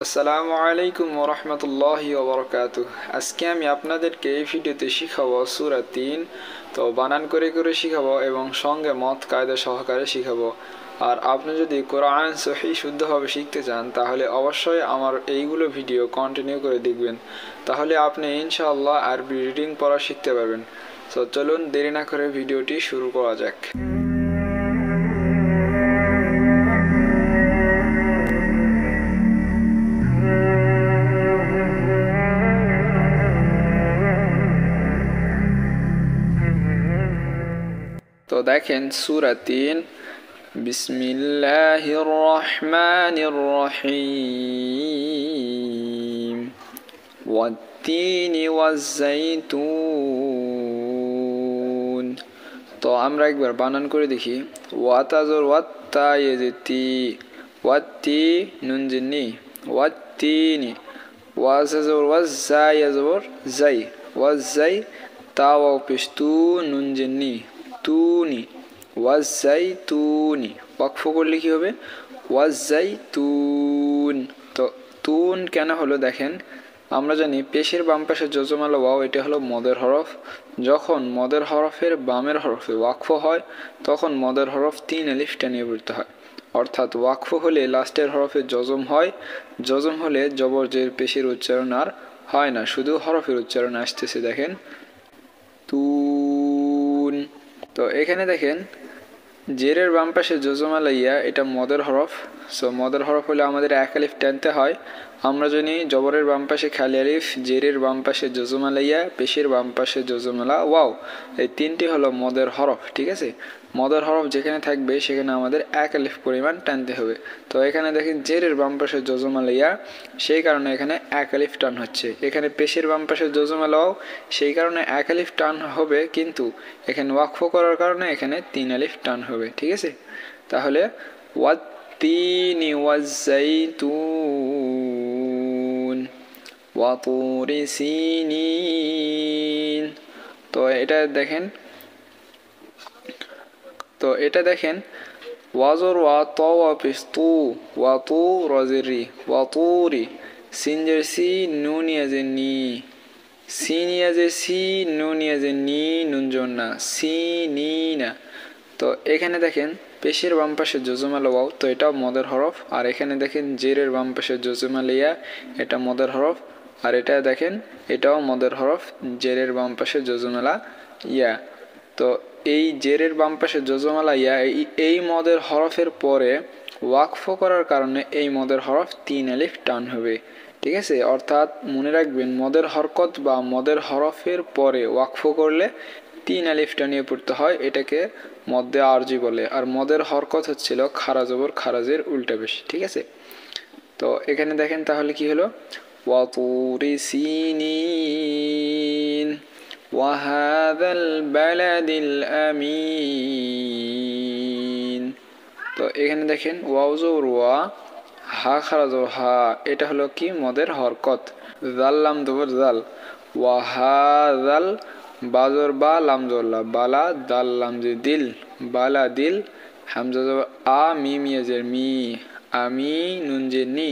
আসসালামু আলাইকুম ওয়া রাহমাতুল্লাহি ওয়া বারাকাতুহু। আজকে আমি আপনাদেরকে এই ভিডিওতে শিখাবো সূরা ৩। তো বানান করে করে শিখাবো এবং সঙ্গে মত কায়দা সহকারে শিখাবো। আর আপনি যদি কোরআন সহিহ শুদ্ধভাবে শিখতে চান তাহলে অবশ্যই আমার এইগুলো ভিডিও কন্টিনিউ করে দেখবেন, তাহলে আপনি ইনশাআল্লাহ আরবি রিডিং পড়া শিখতে পারবেন। তো চলুন দেরি না করে ভিডিওটি শুরু করা যাক। তো দেখেন সূরা ৩, বিসমিল্লাহির রহমানির রহিম, ওয়াত-তিনি ওয়াজ-জাইতুন। তো আমরা একবার বানান করে দেখি। ওয়াতাজর ওয়াত্তা ইয়েজতি, ওয়াত্তি নুন জিন্নি, ওয়াত্তিনি। ওয়াজাজর ওয়াজ্জা ইয়াজবর জাই, ওয়াজ্জাই তা ওয়াও পেশ তু নুন জিন্নি, তুনি, ওয়াজ্জাইতুনি। ওয়াকফ করলে কি হবে? ওয়াজ্জাইতুন। তো তুন কেন হলো দেখেন, আমরা জানি পেশের বাম পাশে যজমাল ওয়াও এটা হলো মদের হরফ। যখন মদের হরফের বামের হরফে ওয়াকফ হয় তখন মদের হরফ ৩ আলিফ টানিয়ে পড়তে হয়। অর্থাৎ ওয়াকফ হলে লাস্টের হরফে যজম হয়, যজম হলে জবর জের পেশের উচ্চারণ আর হয় না, শুধু হরফের উচ্চারণ আসতেছে। দেখেন তুন। তো এখানে দেখেন জেরের বাম পাশে যজমালাইয়া এটা মদের হরফ। সো মদের হরফ হলে আমাদের এক আলিফ টানতে হয়। আমরা জানি জবরের বাম পাশে খালি আলিফ, জেরের বাম পাশে যজমালাইয়া, পেশের বাম পাশে যজমালা ওয়াও, এই তিনটি হলো মদের হরফ। ঠিক আছে, মদের হরফ যেখানে থাকবে সেখানে আমাদের এক আলিফ পরিমাণ টানতে হবে। তো এখানে দেখেন জেরের বাম পাশে যজমালাইয়া, সেই কারণে এখানে এক আলিফ টান হচ্ছে। এখানে পেশের বাম পাশে যজমালাও, সেই কারণে এক আলিফ টান হবে, কিন্তু এখানে ওয়াকফ করার কারণে এখানে ৩ আলিফ টান হবে। ঠিক আছে, তাহলে ওয়াত-তিনি ওয়াজ-জাইতুন ওয়া তুরি সিনিন। তো এটা দেখেন ওয়াজর ওয়া ত ওয়া পেশ তু, ওয়া তু রজেরি, ওয়া তুরি সিনজের সি নুন ইয়াজের নি, সিন ইয়াজের সি নুন ইয়াজের নি নুন জোর না, সি নি না। তো এখানে দেখেন পেশের বাম পাশে যজমাল ওয়াও, তো এটাও মদের হরফ। আর এখানে দেখেন জেরের বাম পাশে যজমাল ইয়া, এটা মদের হরফ। আর এটা দেখেন এটাও মদের হরফ, জেরের বাম পাশে যজমালা ইয়া। তো এই জেরের বাম পাশে যজমালা ইয়া, এই মদের হরফের পরে ওয়াকফ করার কারণে এই মদের হরফ ৩ আলিফ টান হবে। ঠিক আছে, অর্থাৎ মনে রাখবেন মদের হরকত বা মদের হরফের পরে ওয়াকফ করলে ৩ আলিফ টানিয়ে পড়তে হয়, এটাকে মদ্দে আরজি বলে। আর মদের হরকত হচ্ছিল খারা জবর খারাজের উল্টা পেশ। ঠিক আছে, তো এখানে দেখেন তাহলে কি হলো, ওয়া তুরি সিনিন ওয়া হাযাল বালাদিল আমিন। তো এখানে দেখেন ওয়াও জবর ওয়া, হা খারা জবর হা, এটা হলো কি মদের হরকত। জাল লাম জবর জাল, ওয়া হাযাল বাজর বা লাম জবর বালা, দাল লাম যে দিল, বালা দিল, হামজা জবর আ, মিম ইয়াজের মি, আমি নুন যে নি,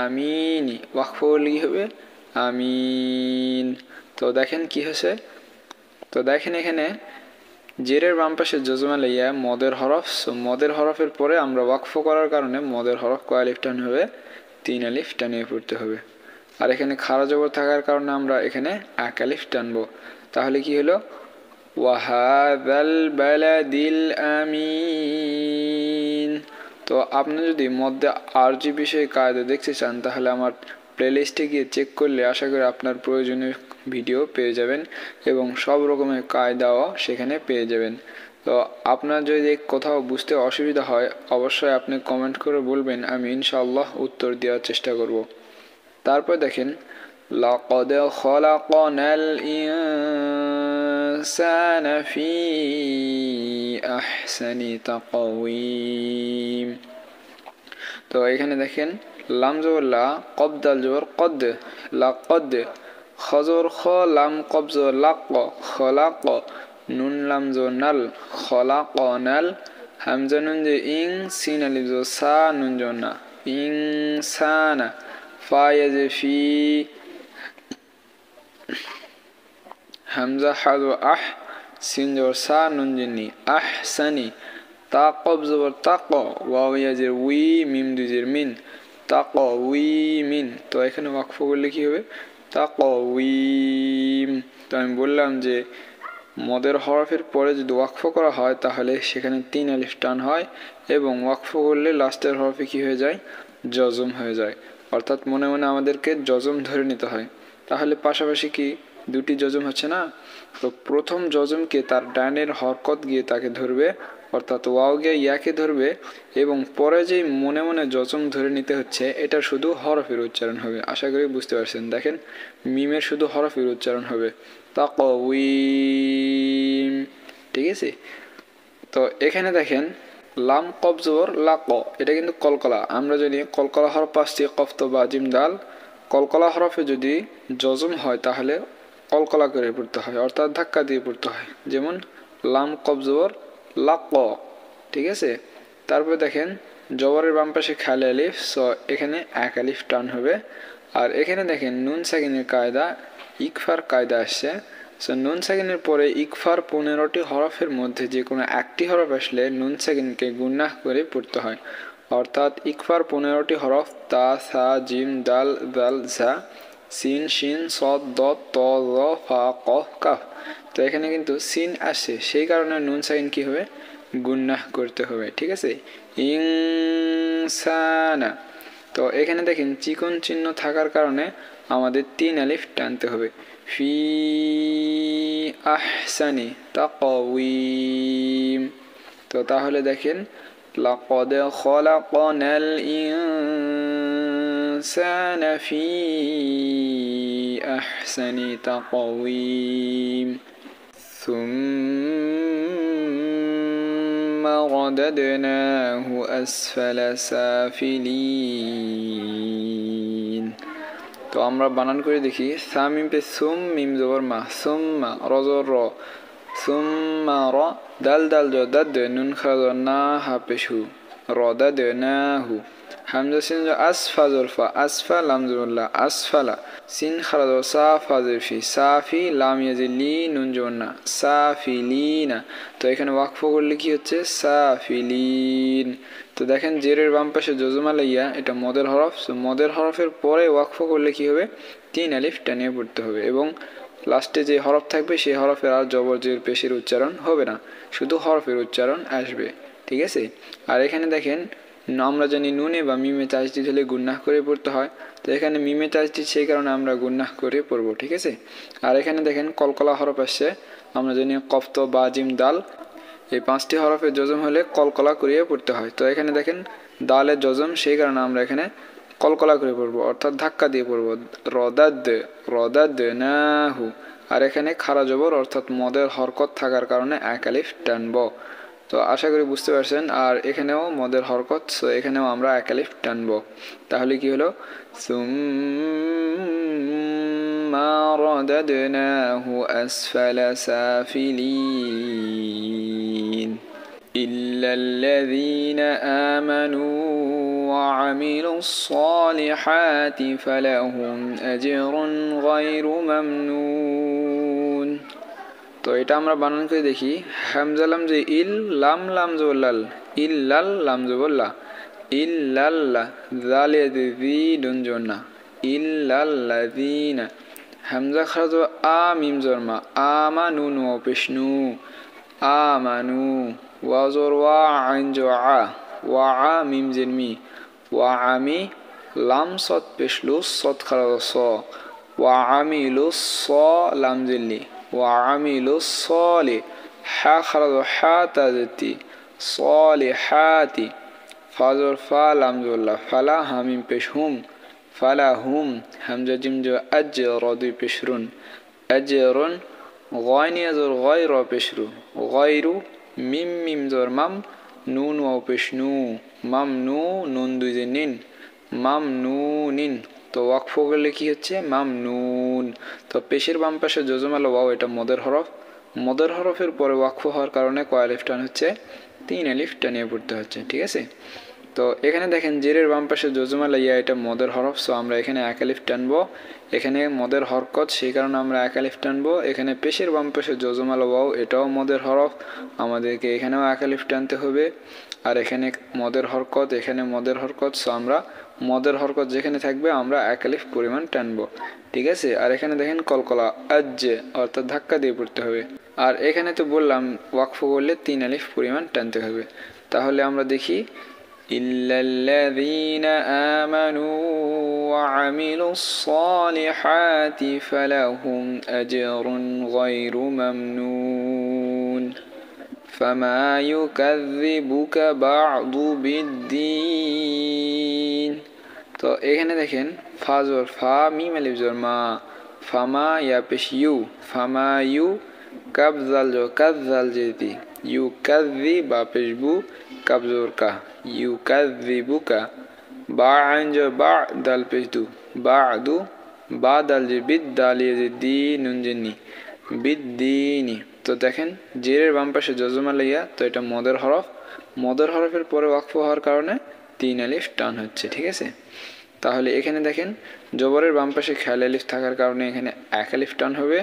আমিনি। ওয়াকফ করলে কি হবে? আমিন। তো দেখেন কি হয়েছে, তো দেখেন এখানে জেরের বাম পাশে যজমাল ইয়া মদের হরফ। সো মদের হরফের পরে আমরা ওয়াকফ করার কারণে মদের হরফ কয় আলিফ টান হবে? ৩ আলিফ টানিয়ে পড়তে হবে। আর এখানে খারা জবর থাকার কারণে আমরা এখানে এক আলিফ টানবো। তাহলে কি হলো? ওয়া হাযাল বালাদিল আমিন। তো আপনি যদি মধ্যে আরজি বিষয়ে কায়দা দেখতে চান তাহলে আমার প্লেলিস্টে গিয়ে চেক করলে আশা করি আপনার প্রয়োজনীয় ভিডিও পেয়ে যাবেন এবং সব রকমের কায়দাও সেখানে পেয়ে যাবেন। তো আপনার যদি কোথাও বুঝতে অসুবিধা হয় অবশ্যই আপনি কমেন্ট করে বলবেন, আমি ইনশাআল্লাহ উত্তর দেওয়ার চেষ্টা করব। তারপর দেখেন লাকাদ খলাকনাল ইনসানা ফি আহসানি তাকওয়িম। তো এখানে দেখেন লাম জবর লা, কদ দাল জবর কদ, লাকদ, খ জবর খ, লাম কব জবর লাক, খলাক, নুন লাম জবর নাল, খলাকনাল, হামজা নুন যে ইং, সিন আলিফ জবর সা, নুন জবর না, ইনসানা, ফা ইয়াজে ফি, হামজা হা জবর আহ, সিন জবর সা, নুন জিন্নি, আহসানি। তা কব জবর তাক, ওয়াও ইয়াজের উই, মিম দুজের মিন, তাকওয়িমিন। তো এখানে ওয়াকফ করলে কি হবে? তাকওয়িম। তো আমি বললাম যে মদের হরফের পরে যদি ওয়াকফ করা হয় তাহলে সেখানে 3 আলিফ টান হয়, এবং ওয়াকফ করলে লাস্টের হরফে কি হয়ে যায়? জজম হয়ে যায়। অর্থাৎ মনে মনে আমাদেরকে জজম ধরে নিতে হয়। তাহলে পাশাপাশি কি দুটি জজম হচ্ছে না? তো প্রথম জজমকে তার ডানের হরকত গিয়ে তাকে ধরবে, অর্থাৎ ওয়াও গিয়ে ইয়াকে ধরবে, এবং পরে যেই মনে মনে জজম ধরে নিতে হচ্ছে এটা শুধু হরফের উচ্চারণ হবে। আশা করি বুঝতে পারছেন। দেখেন মিমের শুধু হরফের উচ্চারণ হবে, তাকওয়িম। ঠিক আছে? তো এখানে দেখেন লাম কব জবর লাক, এটা কিন্তু কলকলা। আমরা জানি কলকলা হরফ 5টি, কফ তো বা জিম দাল। কলকলা হরফে যদি জজম হয় তাহলে কলকলা করে পড়তে হয়, অর্থাৎ ধাক্কা দিয়ে পড়তে হয়। যেমন লাম কব জবর লাক। ঠিক আছে? তারপরে দেখেন জবরের বাম পাশে খালি আলিফ, সো এখানে 1 আলিফ টান হবে। আর এখানে দেখেন নুন সাকিনের কায়দা, ইকফার কায়দা আসছে। সো নুন সাকিনের পরে ইকফার 15টি হরফের মধ্যে যে কোনো একটি হরফ আসলে নুন সাকিনকে গুন্নাহ করে পড়তে হয়। অর্থাৎ ইকফার 15টি হরফ তা, সা, জিম, দাল, দাল, ঝা, সিন, শিন, সদ, দত, ত, জ, ফা, কফ, কাফ। তো এখানে কিন্তু সিন আসে, সেই কারণে নুন সাকিন কি হবে? গুন্নাহ করতে হবে। ঠিক আছে? ইনসানা। তো এখানে দেখেন চিকন চিহ্ন থাকার কারণে আমাদের 3 আলিফ টানতে হবে। ফি আহসানি তাকওয়িম। তো তাহলে দেখেন লাকদ খলাকনাল ইনসানা ফি আহসানি তাকওয়িম। ثم رددناه أسفل سافلين। তো আমরা বানান করে দেখি। সা মিম পে সুম, মিম জবর মা, সুম্মা, র জবর র, সুম্মা র, দাল দাল জ দাদ, নুন খারা জ না, হা পেশ হু, রদাদনাহু। হামজা সিন জ আসফা জবর ফা, আসফা, লাম জবর লা, আসফালা, সিন খারা জ সা, ফা জবর ফি, সাফি, লাম ইয়াজি লি, নুন জবর না, সাফিলিনা। তো এখানে ওয়াকফ করলে কি হচ্ছে? সাফিলিন। তো দেখেন জেরের বাম পাশে জজমা লাইয়া, এটা মদের হরফ। মদের হরফের পরে ওয়াকফ করলে কি হবে? 3 আলিফ টানিয়ে পড়তে হবে, এবং লাস্টে যে হরফ থাকবে সেই হরফের আর জবর জের পেশের উচ্চারণ হবে না, শুধু হরফের উচ্চারণ আসবে। ঠিক আছে? আর এখানে দেখেন আমরা জানি নুনে বা মিমে তাজদিদ হলে গুন্নাহ করে পড়তে হয়। তো এখানে মিমে তাজদিদ, সেই কারণে আমরা গুন্নাহ করে পড়বো। ঠিক আছে? আর এখানে দেখেন কলকলা হরফ আসছে। আমরা জানি কফ তো বা জিম দাল, এই 5টি হরফের জজম হলে কলকলা করিয়ে পড়তে হয়। তো এখানে দেখেন দালের জজম, সেই কারণে আমরা এখানে কলকলা করে পড়বো, অর্থাৎ ধাক্কা দিয়ে পড়বো। রদাদ, রদাদ নাহু। আর এখানে খারা জবর, অর্থাৎ মদের হরকত থাকার কারণে 1 আলিফ টানবো। তো আশা করি বুঝতে পারছেন। আর এখানেও মদের হরকত, সো এখানেও আমরা 1 আলিফ টানবো। তাহলে কি হলো? সুম্মা রাদাদনাহু আসফালা সাফিলিন ইল্লাল্লাযীনা আমানু ওয়া আমিলুস সালিহাতি ফালাহুম আজরুন গায়রু মামনুন। তো এটা আমরা বানান করে দেখি। হামজা লাম যে ইল, লাম লাম জবরলাল, ইল্লাল, লাম জবরলা, ইল্লাল্লা, জাল ইয়াদি জি, দুন জন্না, ইল্লাল্লাযীনা। হামজা খারাজ আ, মিম জবর মা, আমা, নুন ওয়া পেশনু, আমানু। ওয়া জবর ওয়া, আইন জবর আ, ওয়া আ, মিম জের মি, ওয়া আমি, লাম সদ পেশলু, সদ খারাজ স, ওয়া আমিলুস স, লাম জেরলি, ওয়া আমিলুস সলি, হা খারাজ হা, তাজতি, সলিহাতি। ফা জবর ফা, লাম জবর লা, ফালা, হা মিম পেশ হুম, ফালা হুম। হামজা জিম জবর আজ, র দুই পেশ রুন, আজরুন। গয়নি জবর গয়, র পেশ রু, গয়রু। মিম মিম জবর মাম, নুন ওয়া পেশ নু, মাম নু, নুন দুই যে নিন, মাম নু নিন। তো ওয়াকফ করলে কি হচ্ছে? মাম নুন। তো পেশের বাম পাশে জজমাল ওয়াও, এটা মদের হরফ। মদের হরফের পরে ওয়াকফ হওয়ার কারণে কয় আলিফ টান হচ্ছে? 3 আলিফ টানিয়ে পড়তে হচ্ছে। ঠিক আছে? তো এখানে দেখেন জেরের বাম পাশে জজমালা ইয়া এটা মদের হরফ, সো আমরা এখানে এক আলিফ টানবো। এখানে মদের হরকত, সেই কারণে আমরা এক আলিফ টানবো। এখানে পেশের বাম পাশে জজমালা ওয়াও, এটাও মদের হরফ, আমাদেরকে এখানেও এক আলিফ টানতে হবে। আর এখানে মদের হরকত, এখানে মদের হরকত, সো আমরা মদের হরকত যেখানে থাকবে আমরা এক আলিফ পরিমাণ টানবো, ঠিক আছে। আর এখানে দেখেন কলকলা আজ্জে, অর্থাৎ ধাক্কা দিয়ে পড়তে হবে। আর এখানে তো বললাম ওয়াকফ করলে 3 আলিফ পরিমাণ টানতে হবে। তাহলে আমরা দেখি ইল্লাল্লাযীনা আমানু ওয়া আমিলুস সালিহাতি ফালাহুম আজরুন গায়রু মামনুন ফামা ইউকাযযিবুকা বা'দু বিদ্দীন। তো এখানে দেখেন ফা জবর ফা, মিম আলিফ জবর মা, ফামা ইয়া পেশ ইউ, ফামা ইউ, কাব জাল জবর কাজ জাল জেদি, ইউ কাযযি বা পেশ বু, কাব জবর কা, ইউ কাযযিবুকা, বা আইন জবর বা, দাল পেশ দু, বা'দু, বা দাল জে বিদ, দাল ইয়া জে দি, নুন জে নি, বিদ্দীনি। তো দেখেন জেরের বাম পাশে জজমালা ইয়া, তো এটা মদের হরফ, মদের হরফের পরে ওয়াকফ হওয়ার কারণে 3 আলিফ টান হচ্ছে, ঠিক আছে। তাহলে এখানে দেখেন জবরের বাম পাশে খেয়াল আলিফ থাকার কারণে এখানে এক আলিফ টান হবে।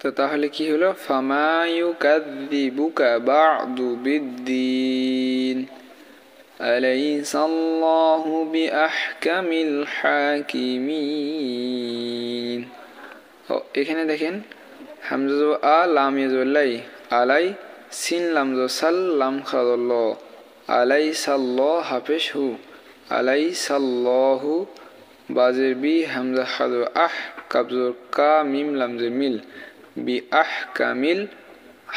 তো তাহলে কি হলো ফামা ইউকাযযিবুকা বা'দু বিদ্দীন আলাইসাল্লাহু বিআহকামিল হাকিমিন। তো এখানে দেখেন হামজা জবর আ, লাম ইয়া জবর লাই, আলাই, সিন লাম জবর সাল, লাম খা জবর ল, আলাইসাল্লাহ হাফেশ হু, আলাইসাল্লাহু, বাজের বি, হামজা হা জবর আহ, কাব জবর কা, মিম লাম জবর মিল, বি আহ কামিল,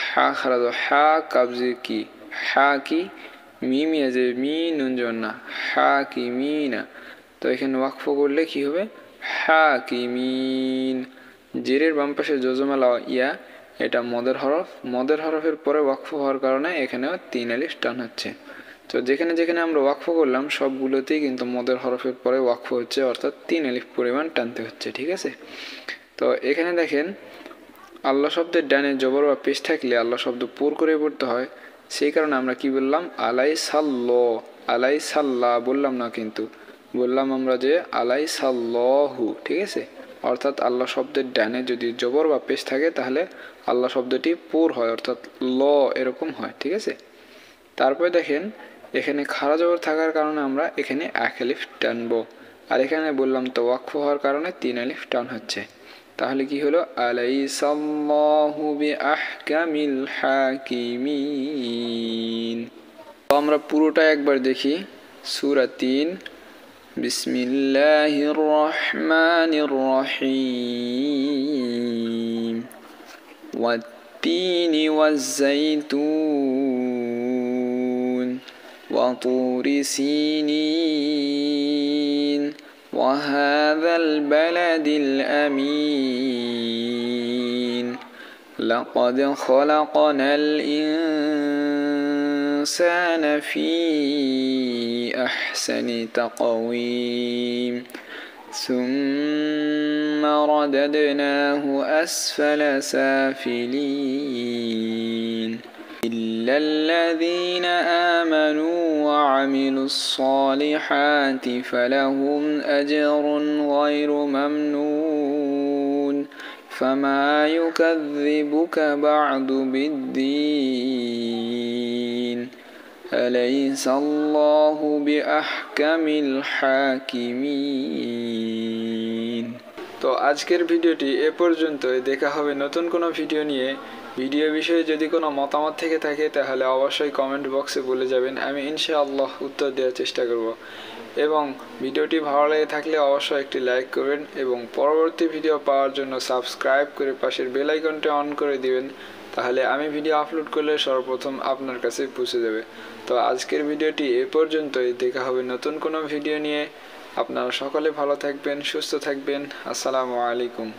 হা খা জবর হা, কাব জবর কি, হা কি, মিম ইয়া জবর মি, নুন জবর না, হাকিমিনা। তো এখানে ওয়াকফ করলে কি হবে হাকিমিন। জেরের বাম পাশে জজমালা ইয়া, এটা মদের হরফ, মদের হরফের পরে ওয়াকফ হওয়ার কারণে এখানেও 3 আলিফ টান হচ্ছে। তো যেখানে যেখানে আমরা ওয়াকফ করলাম সবগুলোতেই কিন্তু মদের হরফের পরে ওয়াকফ হচ্ছে, অর্থাৎ 3 আলিফ পরিমাণ টানতে হচ্ছে, ঠিক আছে। তো এখানে দেখেন আল্লাহ শব্দের ডানে জবর বা পেশ থাকলে আল্লাহ শব্দ পুর করে পড়তে হয়, সেই কারণে আমরা কি বললাম আলাই সাল্লাহ, আলাই সাল্লাহ বললাম না, কিন্তু বললাম আমরা যে আলাই সাল্লাহু, ঠিক আছে। অর্থাৎ আল্লাহ শব্দের ডানে যদি জবর বা পেশ থাকে তাহলে আল্লাহ শব্দটি পুর হয়, অর্থাৎ ল এরকম হয়, ঠিক আছে। তারপরে দেখেন এখানে খাড়া জবর থাকার কারণে আমরা এখানে এক আলিফ টানবো, আর এখানে বললাম তো ওয়াকফ হওয়ার কারণে 3 আলিফ টান হচ্ছে। তাহলে কি হলো আলাইসাল্লাহু বিআহকামিল হাকিমিন। তো আমরা পুরোটা একবার দেখি। সূরা 3, বিসমিল্লাহির রহমানির রহিম, ওয়াত-তিনি ওয়াজ-যাইতুন ওয়া তুরি সিনিন وهذا البلد الأمين لقد خلقنا الإنسان في أحسن تقويم ثم رددناه أسفل سافلين إلا الذين آمنوا وعملوا الصالحات فلهم أجر غير ممنون فما يكذبك بعد بالدين أليس الله بأحكم الحاكمين। তো আজকের ভিডিওটি এ পর্যন্তই, দেখা হবে নতুন কোনো ভিডিও নিয়ে। ভিডিও বিষয়ে যদি কোনো মতামত থেকে থাকে তাহলে অবশ্যই কমেন্ট বক্সে বলে যাবেন, আমি ইনশাআল্লাহ উত্তর দেওয়ার চেষ্টা করব। এবং ভিডিওটি ভালো লেগে থাকলে অবশ্যই একটি লাইক করবেন এবং পরবর্তী ভিডিও পাওয়ার জন্য সাবস্ক্রাইব করে পাশের বেল আইকনটি অন করে দিবেন, তাহলে আমি ভিডিও আপলোড করলে সর্বপ্রথম আপনার কাছে পৌঁছে যাবে। তো আজকের ভিডিওটি এ পর্যন্তই, দেখা হবে নতুন কোনো ভিডিও নিয়ে। আপনারা সকলে ভালো থাকবেন, সুস্থ থাকবেন। আসসালামু আলাইকুম।